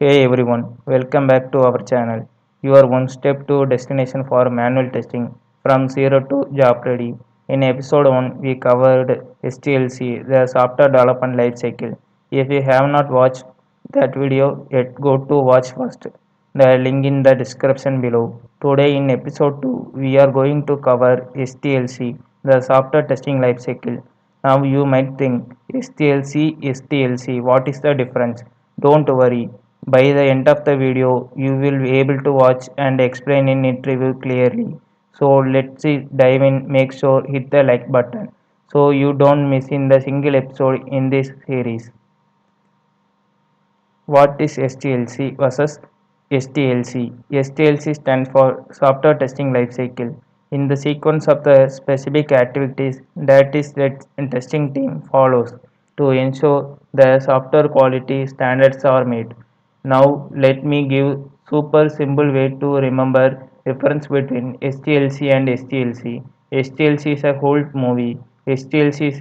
Hey everyone, welcome back to our channel. Your one step to destination for manual testing from zero to job ready. In episode 1, we covered STLC, the software development life cycle. If you have not watched that video yet, go to watch first. The link in the description below. Today in episode 2, we are going to cover STLC, the software testing life cycle. Now you might think STLC, what is the difference? Don't worry, by the end of the video, you will be able to watch and explain in it review clearly. So let's dive in. Make sure hit the like button so you don't miss in the single episode in this series. What is STLC versus STLC? STLC stands for Software Testing Lifecycle. In the sequence of the specific activities that is the testing team follows to ensure the software quality standards are met. Now let me give super simple way to remember difference between STLC and STLC. STLC is a whole movie. STLC is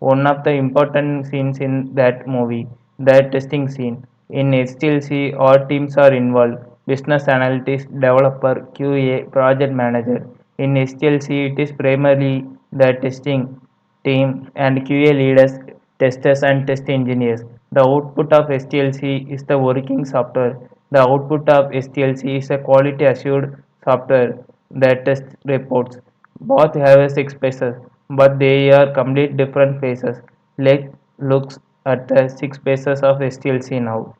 one of the important scenes in that movie, the testing scene. In STLC, all teams are involved: business analyst, developer, QA, project manager. In STLC, it is primarily the testing team and QA leaders, testers, and test engineers. The output of STLC is the working software. The output of STLC is a quality assured software that tests reports. Both have a six phases, but they are complete different phases. Let's look at the six phases of STLC now.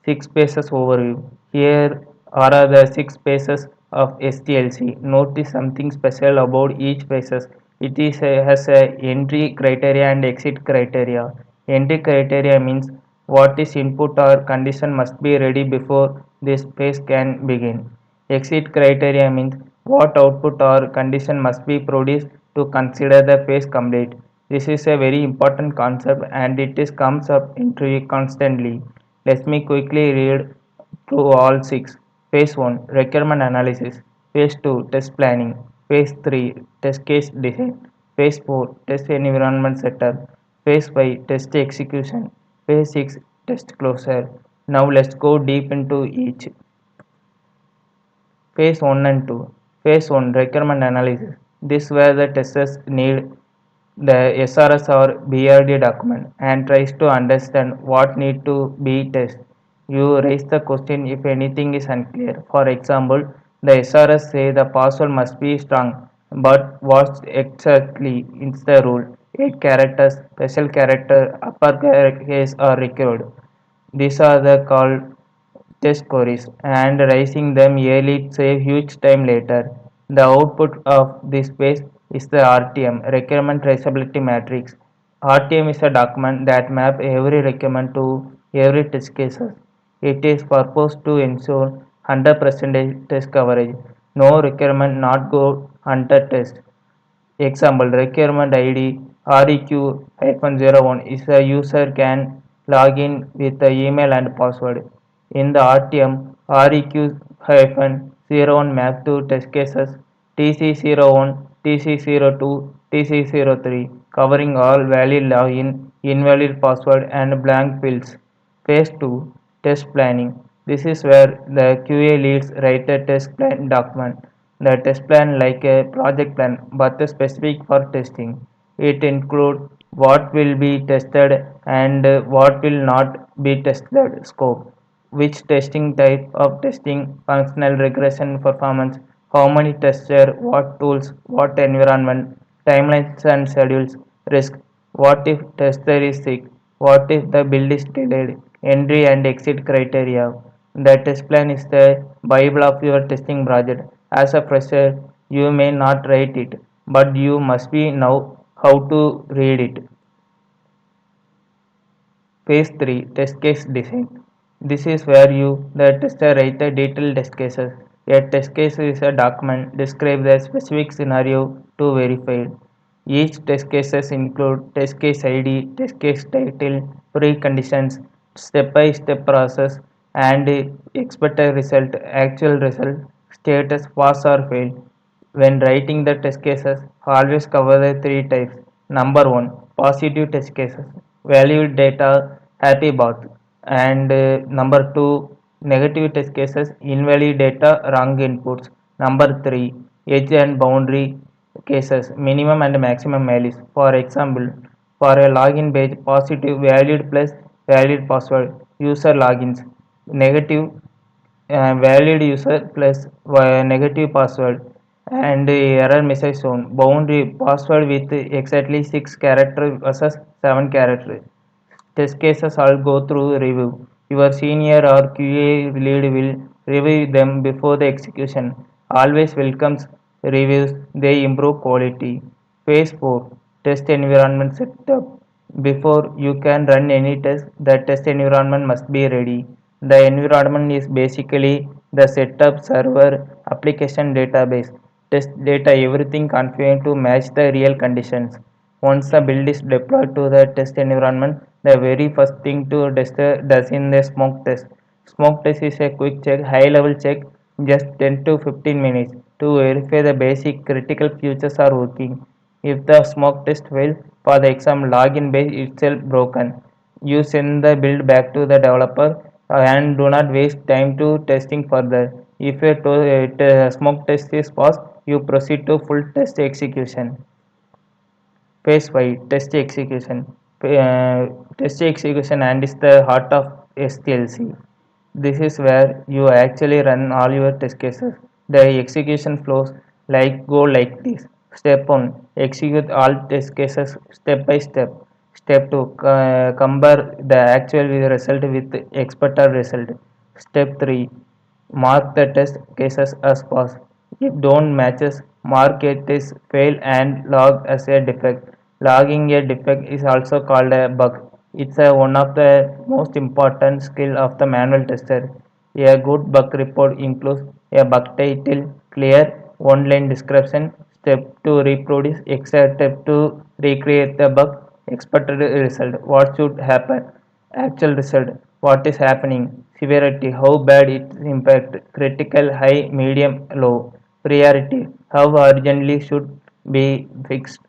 Six phases overview. Here are the six phases of STLC. Notice something special about each phases. Has a entry criteria and exit criteria. Entry criteria means what is input or condition must be ready before this phase can begin. Exit criteria means what output or condition must be produced to consider the phase complete. This is a very important concept and it is comes up into constantly. Let me quickly read through all six. Phase 1, requirement analysis. Phase 2, test planning. Phase 3, test case design. Phase 4, test environment setup. Phase 5, test execution. Phase 6, test closure. Now let's go deep into each. Phase 1 and 2. Phase 1, requirement analysis. This where the testers need the SRS or BRD document and tries to understand what need to be tested. You raise the question if anything is unclear. For example, the SRS say the password must be strong, but what exactly is the rule? 8 characters, special character, uppercase are required. These are the called test queries, and raising them yearly save huge time later. The output of this phase is the RTM, Requirement Traceability Matrix. RTM is a document that maps every requirement to every test cases. It is purposed to ensure 100% test coverage. No requirement not go under test. Example, requirement ID REQ-01 is a user can log in with the email and password. In the RTM, REQ-01 map to test cases TC01, TC02, TC03, covering all valid login, invalid password, and blank fields. Phase 2, test planning. This is where the QA leads write a test plan document. The test plan like a project plan but specific for testing. It includes what will be tested and what will not be tested scope, which testing type of testing, functional regression performance, how many testers, what tools, what environment, timelines and schedules, risk, what if tester is sick, what if the build is delayed, entry and exit criteria. The test plan is the Bible of your testing project. As a fresher, you may not write it, but you must be know how to read it. Phase 3, test case design. This is where you, the tester, write the detailed test cases. A test case is a document describe the specific scenario to verify. Each test cases include test case ID, test case title, preconditions, step-by-step process, and expected result, actual result, status, pass or fail. When writing the test cases, always cover the three types. Number one, positive test cases. Value data, happy path. And number 2, negative test cases, invalid data, wrong inputs. Number 3, edge and boundary cases, minimum and maximum values. For example, for a login page, positive valid plus valid password, user logins. Negative valid user plus negative password, and error message shown. Boundary password with exactly 6 character versus 7 character. Test cases all go through review. Your senior or QA lead will review them before the execution. Always welcomes reviews, they improve quality. Phase 4, test environment setup. Before you can run any test, the test environment must be ready. The environment is basically the setup, server, application, database, test data, everything configured to match the real conditions. Once the build is deployed to the test environment, the very first thing to tester does in the smoke test. Smoke test is a quick check, high level check, just 10 to 15 minutes to verify the basic critical features are working. If the smoke test fails, for the exam login page itself broken, you send the build back to the developer and do not waste time to testing further. If a smoke test is passed, you proceed to full test execution. Phase 5, test execution. Test execution and is the heart of STLC. This is where you actually run all your test cases. The execution flows like this. Step 1, execute all test cases step by step. Step 2, compare the actual result with expected result. Step 3, mark the test cases as pass. If don't matches, mark it as fail and log as a defect. Logging a defect is also called a bug. It's one of the most important skill of the manual tester. A good bug report includes a bug title, clear, one-line description, step to reproduce, exact step to recreate the bug, expected result, what should happen, actual result, what is happening, severity, how bad it impact, critical, high, medium, low, priority, how urgently should be fixed,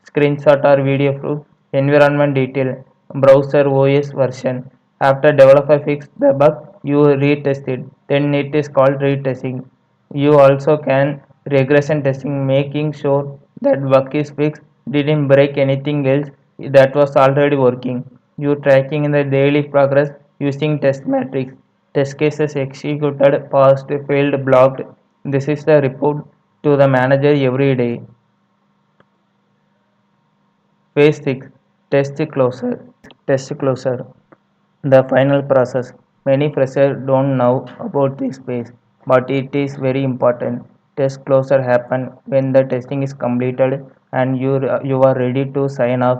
screenshot or video proof, environment detail, browser OS version. After developer fix the bug, you retest it. Then it is called retesting. You also can regression testing, making sure that bug is fixed, didn't break anything else that was already working. You tracking in the daily progress using test metrics, test cases executed, passed, failed, blocked. This is the report to the manager every day. Phase 6, test closure. Test closure, the final process. Many freshers don't know about this phase, but it is very important. Test closure happen when the testing is completed and you are ready to sign off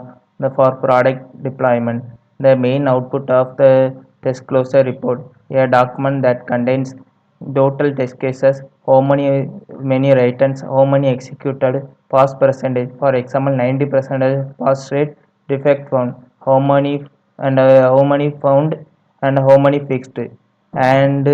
for product deployment. The main output of the test closure report, a document that contains total test cases, many writings, how many executed, pass percentage, for example 90% pass rate, defect found, how many how many found and how many fixed, and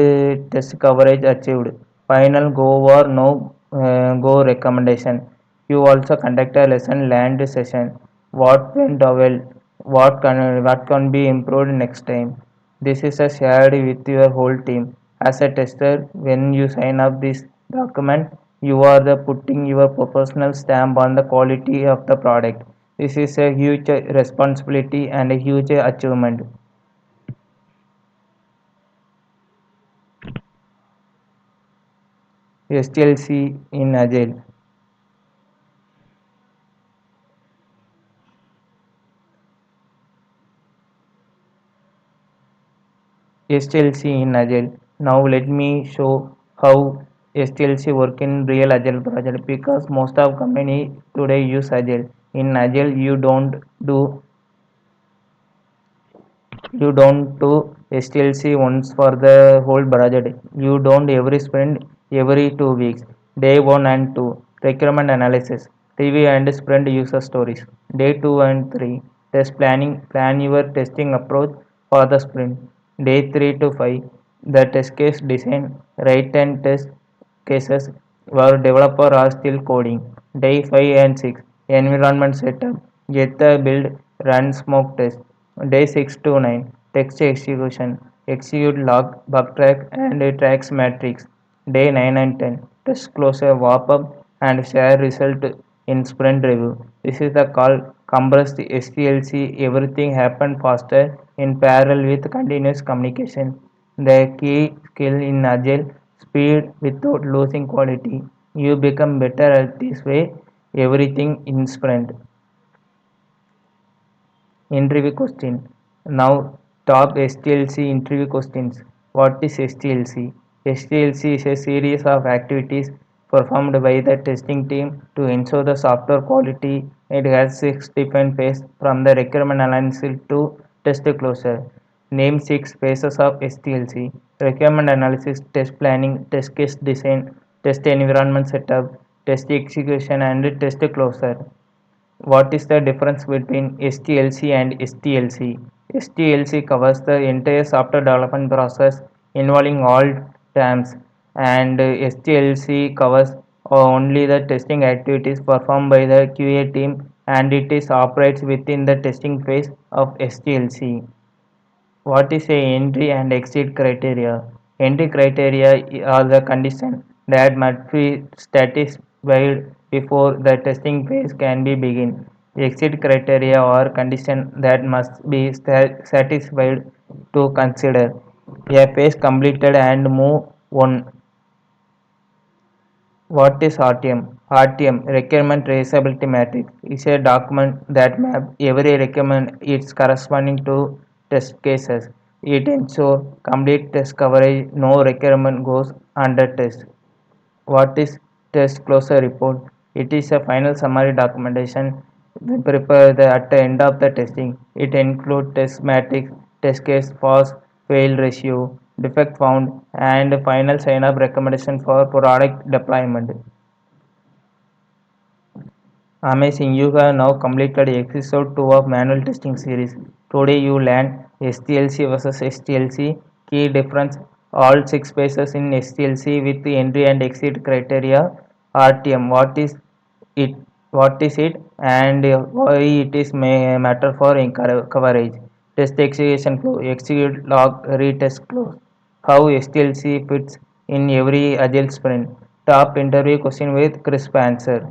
test coverage achieved. Final go or no go recommendation. You also conduct a lesson learned session. What went well, what can be improved next time. This is a shared with your whole team. As a tester, when you sign up this document, you are the putting your professional stamp on the quality of the product. This is a huge responsibility and a huge achievement. STLC in Agile. STLC in Agile. Now let me show how STLC work in real Agile project, because most of company today use Agile. In Agile, you don't do STLC once for the whole project. You don't every sprint every 2 weeks. Day 1 and 2, requirement analysis, review and sprint user stories. Day 2 and 3, test planning, plan your testing approach for the sprint. Day 3 to 5, the test case design, write and test cases where developer are still coding. Day 5 and 6, environment setup, get the build, run smoke test. Day 6 to 9, text execution, execute log, bug track, and tracks matrix. Day 9 and 10. Test closure, warp up, and share result in sprint review. This is the called compressed STLC. Everything happened faster in parallel with continuous communication. The key skill in Agile speed without losing quality. You become better at this way. Everything in sprint. Interview question. Now top STLC interview questions. What is STLC? STLC is a series of activities performed by the testing team to ensure the software quality. It has six different phases from the requirement analysis to test closure. Name six phases of STLC: requirement analysis, test planning, test case design, test environment setup, test execution, and test closure. What is the difference between STLC and STLC? STLC covers the entire software development process involving all terms, and STLC covers only the testing activities performed by the QA team, and it is operates within the testing phase of STLC. What is a entry and exit criteria? Entry criteria are the conditions that must be satisfied before the testing phase can be begin. Exit criteria are conditions that must be satisfied to consider a phase completed and move on. What is RTM? RTM, Requirement Traceability Matrix, is a document that maps every requirement its corresponding to test cases. It ensures complete test coverage, no requirement goes under test. What is test closure report? It is a final summary documentation prepared at the end of the testing. It includes test matrix, test case, pass, fail ratio, defect found, and final sign-up recommendation for product deployment. Amazing, you have now completed episode 2 of manual testing series. Today you learned STLC versus STLC, key difference, all 6 phases in STLC with the entry and exit criteria, RTM, it, what is it, and why it is matter for coverage, test execution flow, execute log, retest close, how STLC fits in every agile sprint, top interview question with crisp answer.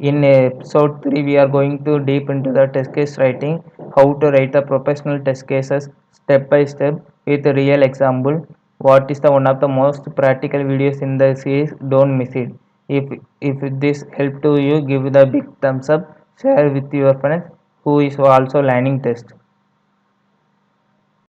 In episode 3, we are going to deep into the test case writing, how to write the professional test cases step by step with a real example. What is the one of the most practical videos in the series? Don't miss it. If this helped to you, give the big thumbs up, share with your friends who is also learning test.